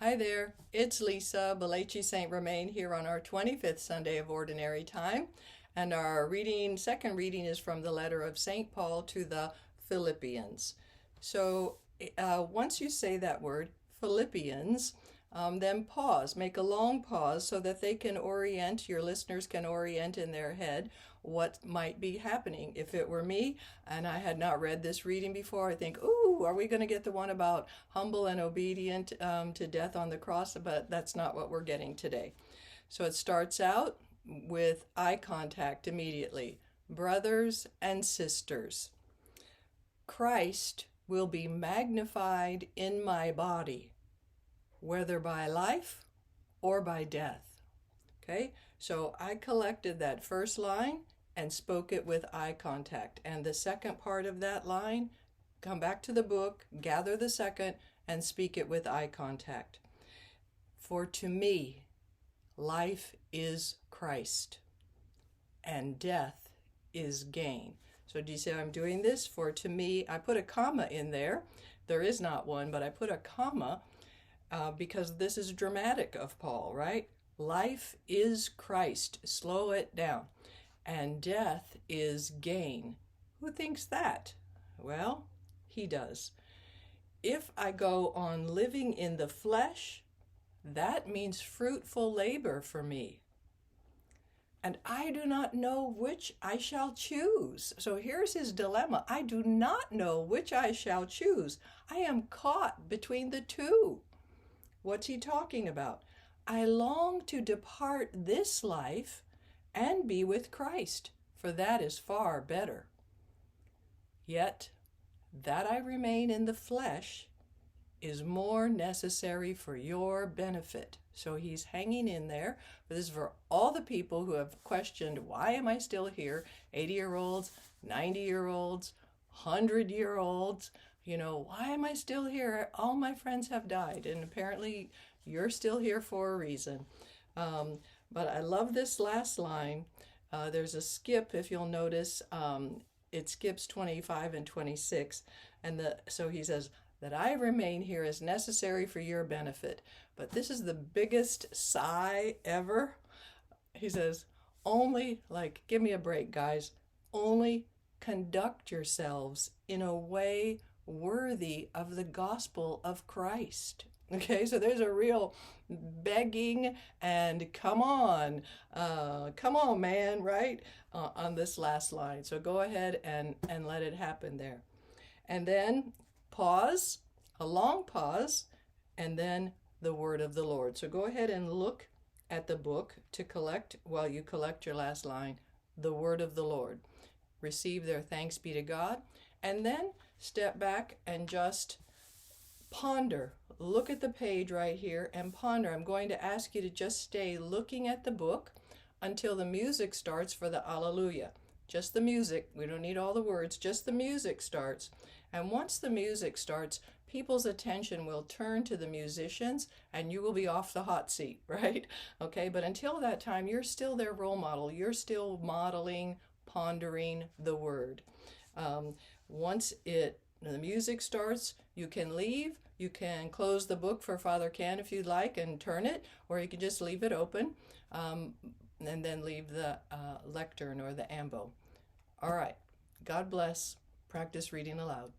Hi there, it's Lisa Balachi St. Romain here on our 25th Sunday of Ordinary Time. And our second reading is from the letter of St. Paul to the Philippians. So once you say that word, Philippians, then pause, make a long pause so that your listeners can orient in their head what might be happening. If it were me and I had not read this reading before, I think, ooh, are we going to get the one about humble and obedient to death on the cross? But that's not what we're getting today. So it starts out with eye contact immediately. Brothers and sisters, Christ will be magnified in my body, whether by life or by death. Okay, so I collected that first line and spoke it with eye contact. And the second part of that line, come back to the book, gather the second, and speak it with eye contact. For to me, life is Christ, and death is gain. So do you see I'm doing this? For to me, I put a comma in there. There is not one, but I put a comma because this is dramatic of Paul, right? Life is Christ. Slow it down. And death is gain. Who thinks that? Well, he does. If I go on living in the flesh, that means fruitful labor for me. And I do not know which I shall choose. So here's his dilemma. I do not know which I shall choose. I am caught between the two. What's he talking about? I long to depart this life and be with Christ, for that is far better. Yet that I remain in the flesh is more necessary for your benefit. So he's hanging in there. This is for all the people who have questioned, why am I still here? 80-year-olds, 90-year-olds, 100-year-olds. Why am I still here? All my friends have died, and apparently you're still here for a reason. But I love this last line. There's a skip, if you'll notice. It skips 25 and 26. So he says, that I remain here is necessary for your benefit. But this is the biggest sigh ever. He says, give me a break, guys. Only conduct yourselves in a way worthy of the gospel of Christ. Okay, so there's a real begging and come on, man, right? On this last line. So go ahead and let it happen there. And then pause, a long pause, and then the word of the Lord. So go ahead and look at the book to collect, while you collect your last line, the word of the Lord. Receive their thanks be to God, and then step back and just ponder. Look at the page right here and ponder. I'm going to ask you to just stay looking at the book until the music starts for the Alleluia. Just the music. We don't need all the words. Just the music starts. And once the music starts, people's attention will turn to the musicians and you will be off the hot seat, right? Okay, but until that time, you're still their role model. You're still modeling, pondering the word. Once the music starts, you can leave. You can close the book for Father Ken if you'd like and turn it, or you can just leave it open and then leave the lectern or the ambo. All right. God bless. Practice reading aloud.